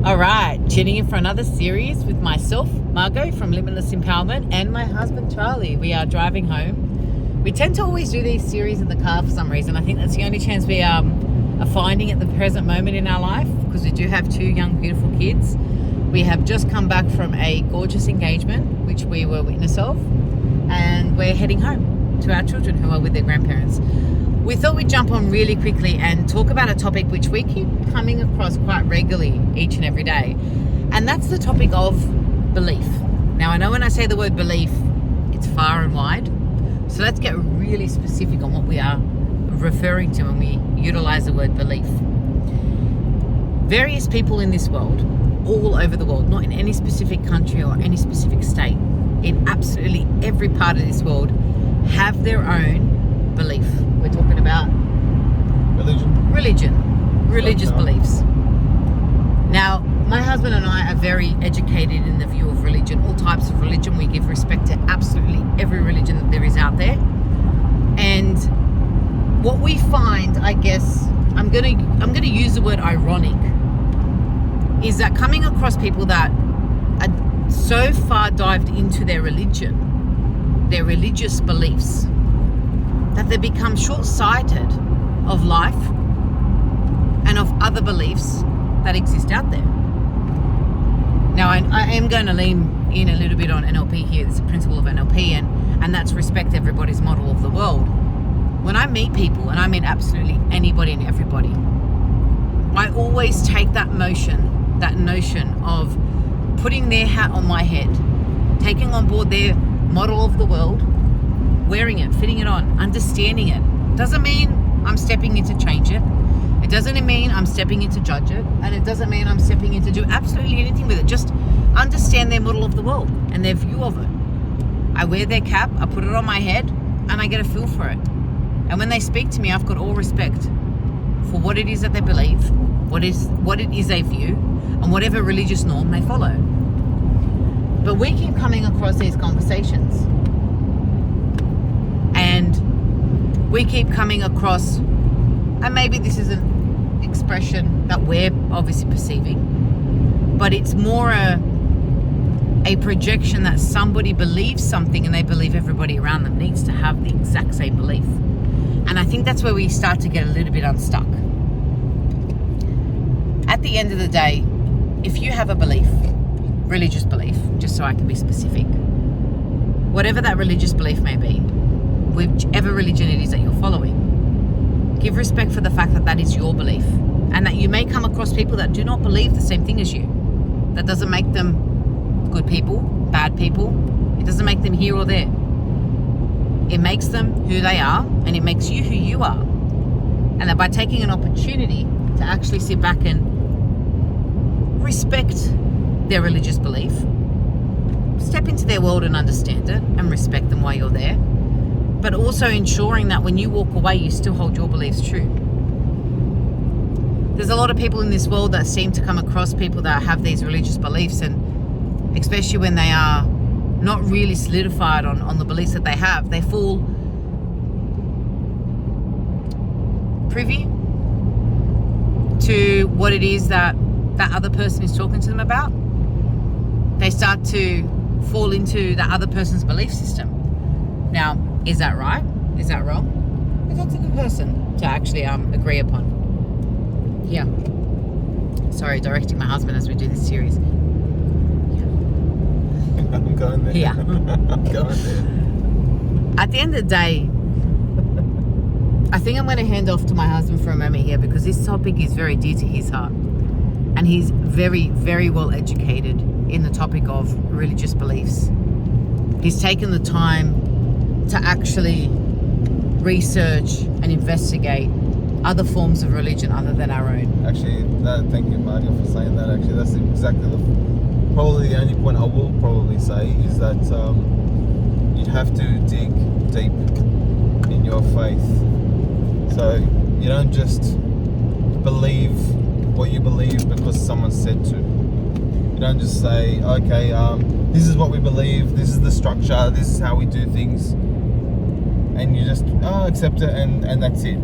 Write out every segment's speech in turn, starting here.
All right, tuning in for another series with myself, Margot from Limitless Empowerment, and my husband, Charlie. We are driving home. We tend to always do these series in the car for some reason. I think that's the only chance we are finding at the present moment in our life, because we do have two young, beautiful kids. We have just come back from a gorgeous engagement, which we were witness of, and we're heading home to our children who are with their grandparents. We thought we'd jump on really quickly and talk about a topic which we keep coming across quite regularly each and every day, and that's the topic of belief. Now, I know when I say the word belief, it's far and wide, so let's get really specific on what we are referring to when we utilize the word belief. Various people in this world, all over the world, not in any specific country or any specific state, in absolutely every part of this world, have their own belief. We're talking about religious beliefs. Now, my husband and I are very educated in the view of religion, all types of religion. We give respect to absolutely every religion that there is out there. And what we find, I guess, I'm gonna use the word ironic, is that coming across people that are so far dived into their religion, their religious beliefs, that they become short-sighted of life and of other beliefs that exist out there. Now, I am going to lean in a little bit on NLP here. It's a principle of NLP, and that's respect everybody's model of the world. When I meet people, and I mean absolutely anybody and everybody, I always take that notion of putting their hat on my head, taking on board their model of the world, wearing it, fitting it on, understanding it. Doesn't mean I'm stepping in to change it. It doesn't mean I'm stepping in to judge it. And it doesn't mean I'm stepping in to do absolutely anything with it. Just understand their model of the world and their view of it. I wear their cap, I put it on my head, and I get a feel for it. And when they speak to me, I've got all respect for what it is that they believe, what it is they view, and whatever religious norm they follow. But we keep coming across these conversations, and we keep coming across, and maybe this is an expression that we're obviously perceiving, but it's more a projection that somebody believes something and they believe everybody around them needs to have the exact same belief. And I think that's where we start to get a little bit unstuck. At the end of the day, if you have a belief, religious belief, just so I can be specific, whatever that religious belief may be, whichever religion it is that you're following, give respect for the fact that that is your belief, and that you may come across people that do not believe the same thing as you. That doesn't make them good people, bad people. It doesn't make them here or there. It makes them who they are, and it makes you who you are. And that by taking an opportunity to actually sit back and respect their religious belief, step into their world and understand it, and respect them while you're there, but also ensuring that when you walk away, you still hold your beliefs true. There's a lot of people in this world that seem to come across people that have these religious beliefs, and especially when they are not really solidified on the beliefs that they have, they fall privy to what it is that other person is talking to them about. They start to fall into that other person's belief system. Now, is that right? Is that wrong? But that's a good person to actually agree upon. Yeah. Sorry, directing my husband as we do this series. I'm going there. Yeah. I'm going there. At the end of the day, I think I'm going to hand off to my husband for a moment here, because this topic is very dear to his heart. And he's very, very well educated in the topic of religious beliefs. He's taken the time to actually research and investigate other forms of religion other than our own. Actually, thank you, Mario, for saying that. Actually, that's exactly probably the only point I will probably say is that you'd have to dig deep in your faith. So you don't just believe what you believe because someone said to. You don't just say, okay, this is what we believe, this is the structure, this is how we do things, and you just accept it and that's it,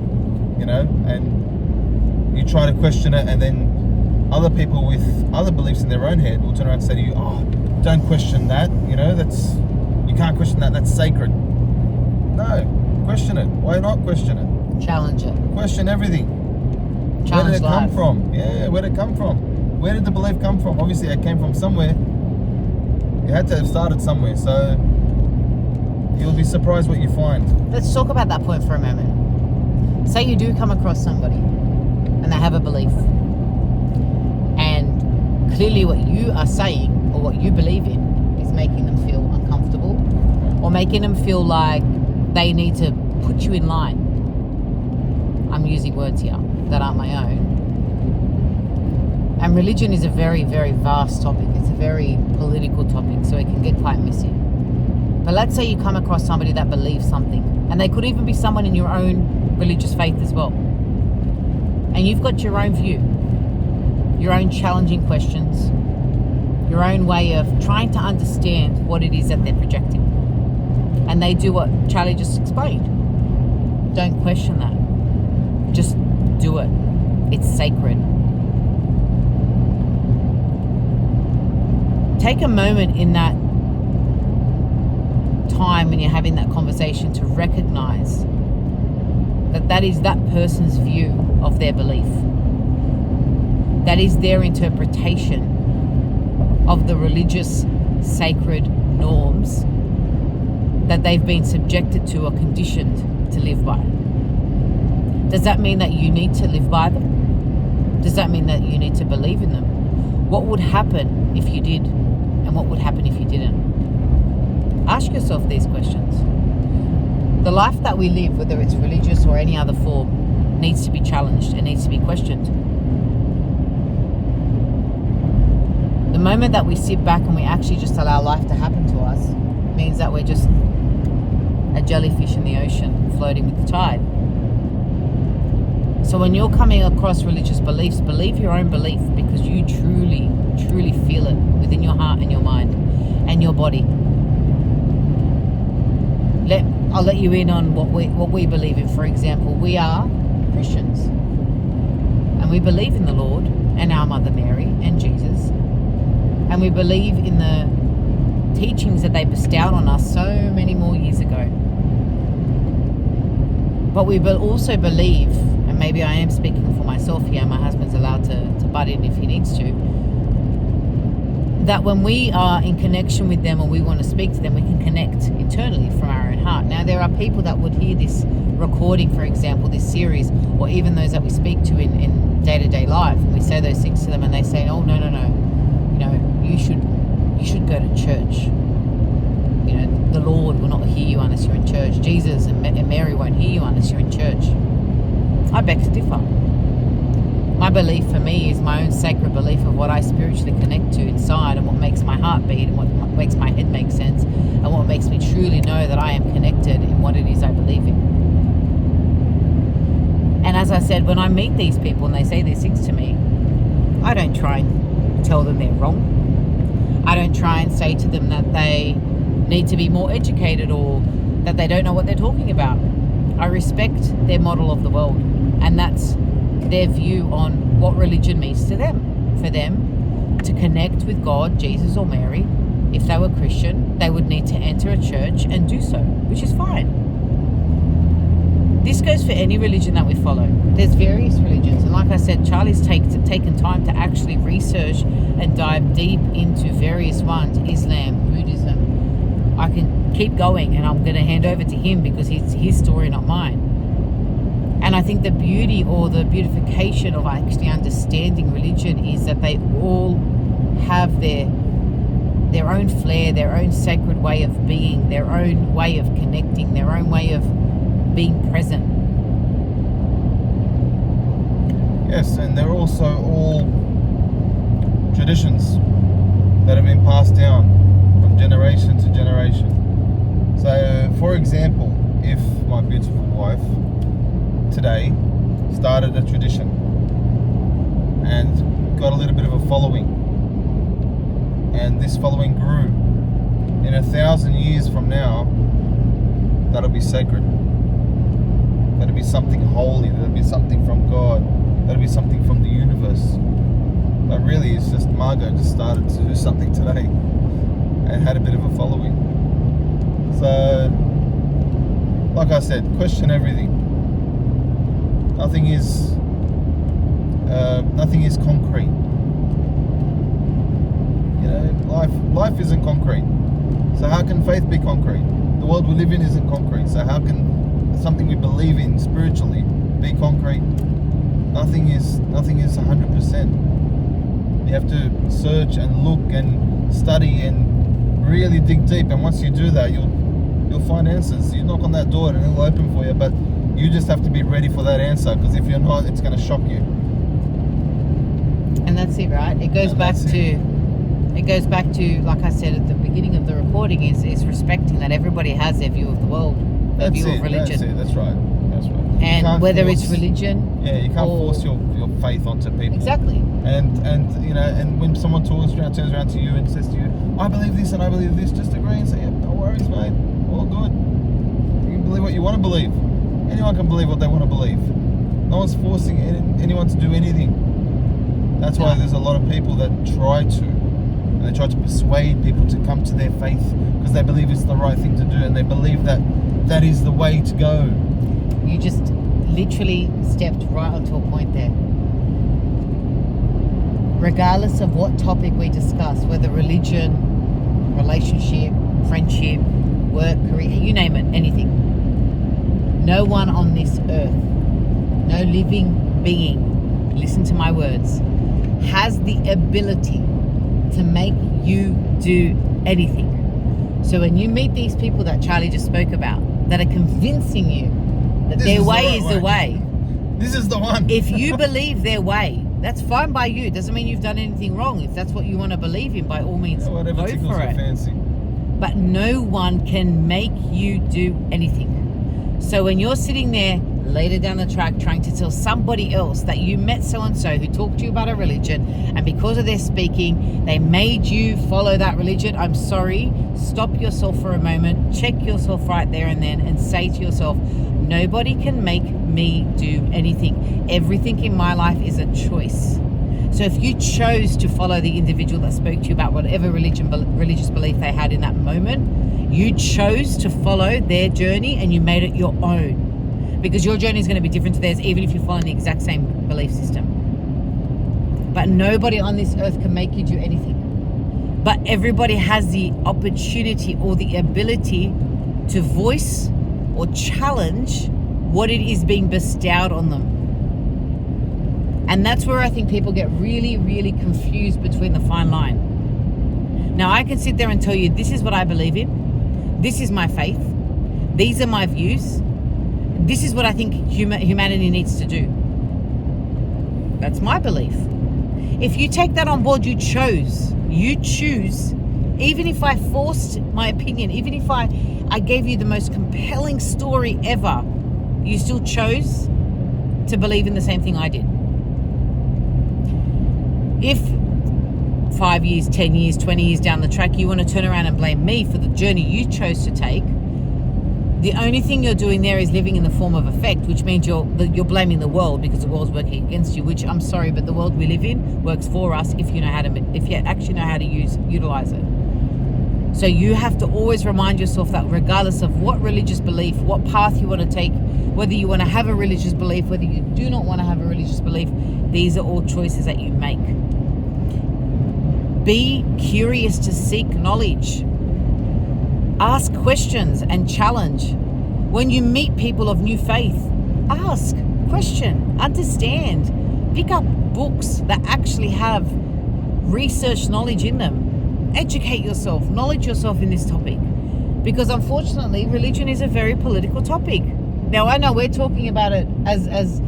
you know, and you try to question it, and then other people with other beliefs in their own head will turn around and say to you, oh, don't question that, you can't question that, that's sacred. No, question it. Why not question it? Challenge it. Question everything. Challenge Where did it come life. from? Yeah, where did it come from? Where did the belief come from? Obviously it came from somewhere. It had to have started somewhere, so you'll be surprised what you find. Let's talk about that point for a moment. Say you do come across somebody and they have a belief, and clearly what you are saying or what you believe in is making them feel uncomfortable or making them feel like they need to put you in line. I'm using words here that aren't my own. And religion is a very, very vast topic. It's a very political topic, so it can get quite messy. But let's say you come across somebody that believes something, and they could even be someone in your own religious faith as well. And you've got your own view, your own challenging questions, your own way of trying to understand what it is that they're projecting. And they do what Charlie just explained. Don't question that. Just do it. It's sacred. Take a moment in that time when you're having that conversation to recognize that is that person's view of their belief. That is their interpretation of the religious sacred norms that they've been subjected to or conditioned to live by. Does that mean that you need to live by them? Does that mean that you need to believe in them? What would happen if you did? And what would happen if you didn't? Ask yourself these questions. The life that we live, whether it's religious or any other form, needs to be challenged and needs to be questioned. The moment that we sit back and we actually just allow life to happen to us means that we're just a jellyfish in the ocean floating with the tide. So when you're coming across religious beliefs, believe your own belief, because you truly, truly feel it within your heart and your mind and your body. I'll let you in on what we believe in. For example, we are Christians, and we believe in the Lord and our Mother Mary and Jesus, and we believe in the teachings that they bestowed on us so many more years ago. But we also believe, and maybe I am speaking for myself here, my husband's allowed to butt in if he needs to, that when we are in connection with them or we want to speak to them, we can connect internally from our own heart. Now, there are people that would hear this recording, for example, this series, or even those that we speak to in day-to-day life, and we say those things to them and they say, oh, no, you should go to church. The Lord will not hear you unless you're in church. Jesus and Mary won't hear you unless you're in church. I beg to differ. My belief for me is my own sacred belief of what I spiritually connect to inside, and what makes my heart beat, and what makes my head make sense, and what makes me truly know that I am connected in what it is I believe in. And as I said, when I meet these people and they say these things to me, I don't try and tell them they're wrong. I don't try and say to them that they need to be more educated or that they don't know what they're talking about. I respect their model of the world, and that's their view on what religion means to them. For them to connect with God, Jesus or Mary, if they were Christian, they would need to enter a church and do so, which is fine. This goes for any religion that we follow. There's various religions, and like I said, Charlie's taken time to actually research and dive deep into various ones: Islam, Buddhism. I can keep going, and I'm going to hand over to him because it's his story, not mine. And I think the beauty or the beautification of actually understanding religion is that they all have their own flair, their own sacred way of being, their own way of connecting, their own way of being present. Yes, and they're also all traditions that have been passed down from generation to generation. So, for example, if my beautiful wife today started a tradition and got a little bit of a following, and this following grew, in 1,000 years from now, that'll be sacred. That'll be something holy. That'll be something from God. That'll be something from the universe. really is just Margot just started to do something today and had a bit of a following. So, like I said, question everything. Nothing is concrete. You know, life isn't concrete. So how can faith be concrete? The world we live in isn't concrete. So how can something we believe in spiritually be concrete? Nothing is 100%. You have to search and look and study and really dig deep. And once you do that, you'll find answers. You knock on that door and it'll open for you. But you just have to be ready for that answer, because if you're not, it's going to shock you. And that's it, right? It goes back to, like I said at the beginning of the recording, is respecting that everybody has their view of the world, their view of religion. That's right. And whether it's religion, you can't force your faith onto people. Exactly. And you know, and when someone turns around to you and says to you, I believe this and I believe this, just agree and say, yeah, no worries, mate, all good. You can believe what you want to believe. Anyone can believe what they want to believe. No one's forcing anyone to do anything. That's why there's a lot of people that try to persuade people to come to their faith, because they believe it's the right thing to do, and they believe that is the way to go. You just literally stepped right onto a point there. Regardless of what topic we discuss, whether religion, relationship, friendship, work, career, you name it, anything. No one on this earth, no living being, listen to my words, has the ability to make you do anything. So when you meet these people that Charlie just spoke about, that are convincing you that their way is the way. This is the one. If you believe their way, that's fine by you. Doesn't mean you've done anything wrong. If that's what you want to believe in, by all means, go for it. Fancy. But no one can make you do anything. So when you're sitting there later down the track trying to tell somebody else that you met so-and-so who talked to you about a religion, and because of their speaking, they made you follow that religion, I'm sorry, stop yourself for a moment, check yourself right there and then, and say to yourself, nobody can make me do anything. Everything in my life is a choice. So if you chose to follow the individual that spoke to you about whatever religious belief they had in that moment, you chose to follow their journey and you made it your own. Because your journey is going to be different to theirs, even if you're following the exact same belief system. But nobody on this earth can make you do anything. But everybody has the opportunity or the ability to voice or challenge what it is being bestowed on them. And that's where I think people get really, really confused between the fine line. Now, I can sit there and tell you, this is what I believe in. This is my faith. These are my views. This is what I think humanity needs to do. That's my belief. If you take that on board, you choose. Even if I forced my opinion, even if I gave you the most compelling story ever, you still chose to believe in the same thing I did. If 5 years, 10 years, 20 years down the track, you want to turn around and blame me for the journey you chose to take, the only thing you're doing there is living in the form of effect, which means you're blaming the world because the world's working against you, which I'm sorry, but the world we live in works for us if you actually know how to utilize it. So you have to always remind yourself that regardless of what religious belief, what path you want to take, whether you want to have a religious belief, whether you do not want to have a religious belief, these are all choices that you make. Be curious to seek knowledge. Ask questions and challenge. When you meet people of new faith, ask, question, understand. Pick up books that actually have research knowledge in them. Educate yourself, knowledge yourself in this topic. Because unfortunately, religion is a very political topic. Now, I know we're talking about it as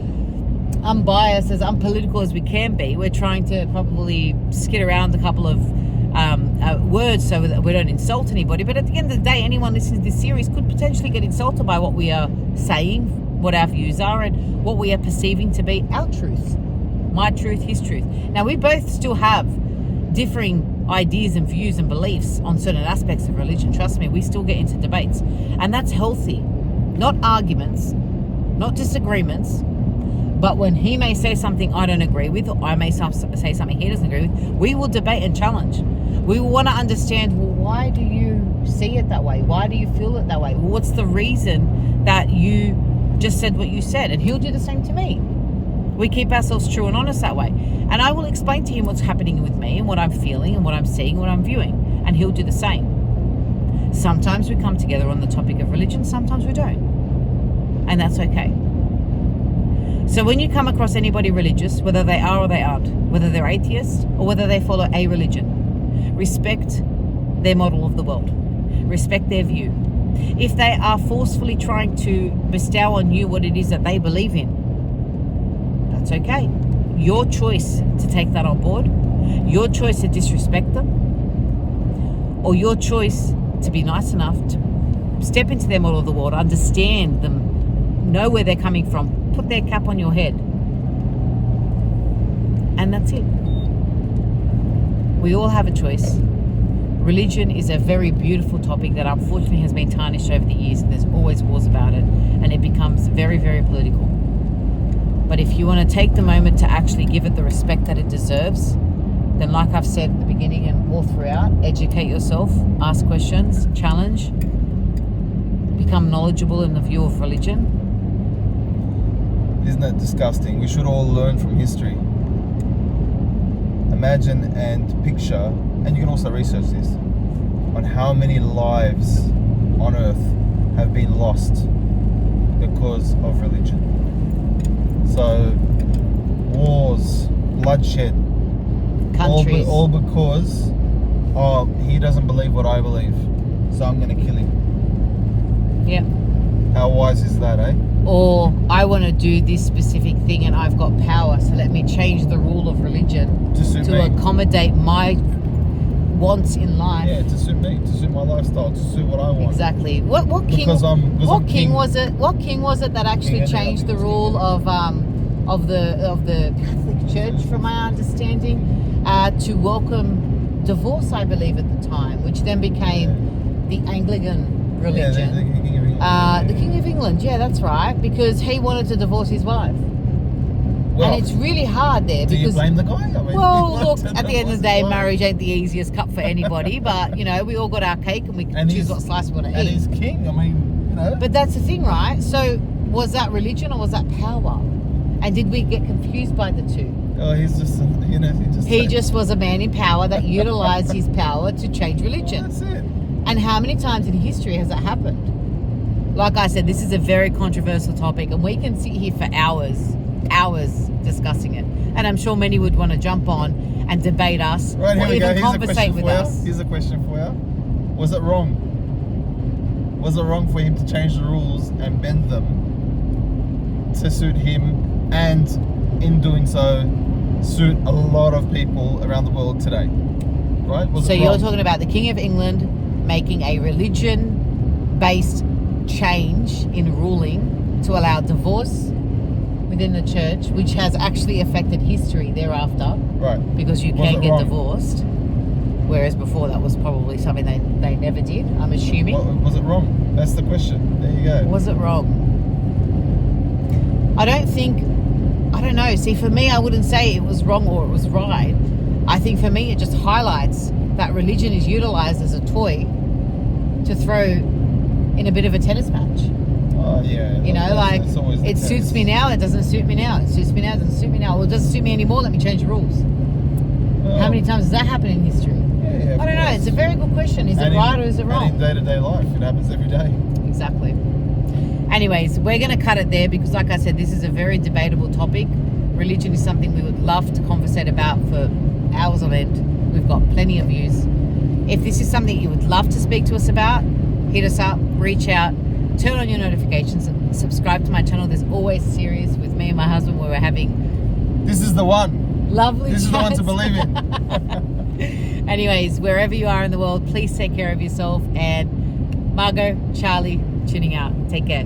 unbiased, as unpolitical as we can be. We're trying to probably skid around a couple of words so that we don't insult anybody. But at the end of the day, anyone listening to this series could potentially get insulted by what we are saying, what our views are, and what we are perceiving to be our truth. My truth, his truth. Now, we both still have differing ideas and views and beliefs on certain aspects of religion. Trust me, we still get into debates. And that's healthy. Not arguments, not disagreements, But when he may say something I don't agree with, or I may say something he doesn't agree with, we will debate and challenge. We will want to understand, well, why do you see it that way? Why do you feel it that way? Well, what's the reason that you just said what you said? And he'll do the same to me. We keep ourselves true and honest that way. And I will explain to him what's happening with me and what I'm feeling and what I'm seeing, what I'm viewing. And he'll do the same. Sometimes we come together on the topic of religion, sometimes we don't. And that's okay. So when you come across anybody religious, whether they are or they aren't, whether they're atheist or whether they follow a religion, respect their model of the world. Respect their view. If they are forcefully trying to bestow on you what it is that they believe in, that's okay. Your choice to take that on board, your choice to disrespect them, or your choice to be nice enough to step into their model of the world, understand them, know where they're coming from, put their cap on your head. And that's it. We all have a choice. Religion is a very beautiful topic that unfortunately has been tarnished over the years. There's always wars about it, and it becomes very, very political. But if you want to take the moment to actually give it the respect that it deserves, then like I've said at the beginning and all throughout, educate yourself, ask questions, challenge, become knowledgeable in the view of religion. Isn't that disgusting? We should all learn from history. Imagine and picture, and you can also research this, on how many lives on earth have been lost because of religion. So, wars, bloodshed, Countries. all because, oh, he doesn't believe what I believe, so I'm going to kill him. Yeah. How wise is that, eh? Or I want to do this specific thing and I've got power, so let me change the rule of religion to accommodate my wants in life. Yeah, to suit me, to suit my lifestyle, to suit what I want. Exactly. What king? Because I'm king was it? What king was it that actually changed the rule of the Catholic Church, from my understanding, to welcome divorce? I believe at the time, which then became the Anglican religion. Yeah, the King of England. The King of England, yeah, that's right, because he wanted to divorce his wife. Well, and it's really hard there. Do you blame the guy? I mean, well, look, at the end of the day, marriage ain't the easiest cut for anybody, but, you know, we all got our cake and we can choose what slice we want to eat. And he's king, I mean, you know. But that's the thing, right? So, was that religion or was that power? And did we get confused by the two? Oh, he's just, you know, he just was a man in power that utilized his power to change religion. Well, that's it. And how many times in history has that happened? Like I said, this is a very controversial topic, and we can sit here for hours discussing it. And I'm sure many would want to jump on and debate us, right, or even conversate with us. Here's a question for you. Was it wrong? Was it wrong for him to change the rules and bend them to suit him, and in doing so, suit a lot of people around the world today? Right? So you're talking about the King of England making a religion-based change in ruling to allow divorce within the church, which has actually affected history thereafter. Right. Because you can get divorced, whereas before that was probably something they never did, I'm assuming. Was it wrong? That's the question. There you go. Was it wrong? I don't know. See, for me, I wouldn't say it was wrong or it was right. I think for me, it just highlights that religion is utilized as a toy to throw in a bit of a tennis match. Oh, yeah. You know, like, it suits me now, it doesn't suit me now. It suits me now, it doesn't suit me now. Well, it doesn't suit me anymore, let me change the rules. Well, how many times has that happened in history? Yeah, I don't know. It's a very good question. Is it right or is it wrong? And in day-to-day life, it happens every day. Exactly. Anyways, we're going to cut it there because, like I said, this is a very debatable topic. Religion is something we would love to conversate about for hours on end. We've got plenty of views. If this is something you would love to speak to us about, hit us up, reach out, turn on your notifications, subscribe to my channel. There's always a series with me and my husband where we're having... This is the one. Lovely This is the one to believe in. Anyways, wherever you are in the world, please take care of yourself. And Margot, Charlie, tuning out. Take care.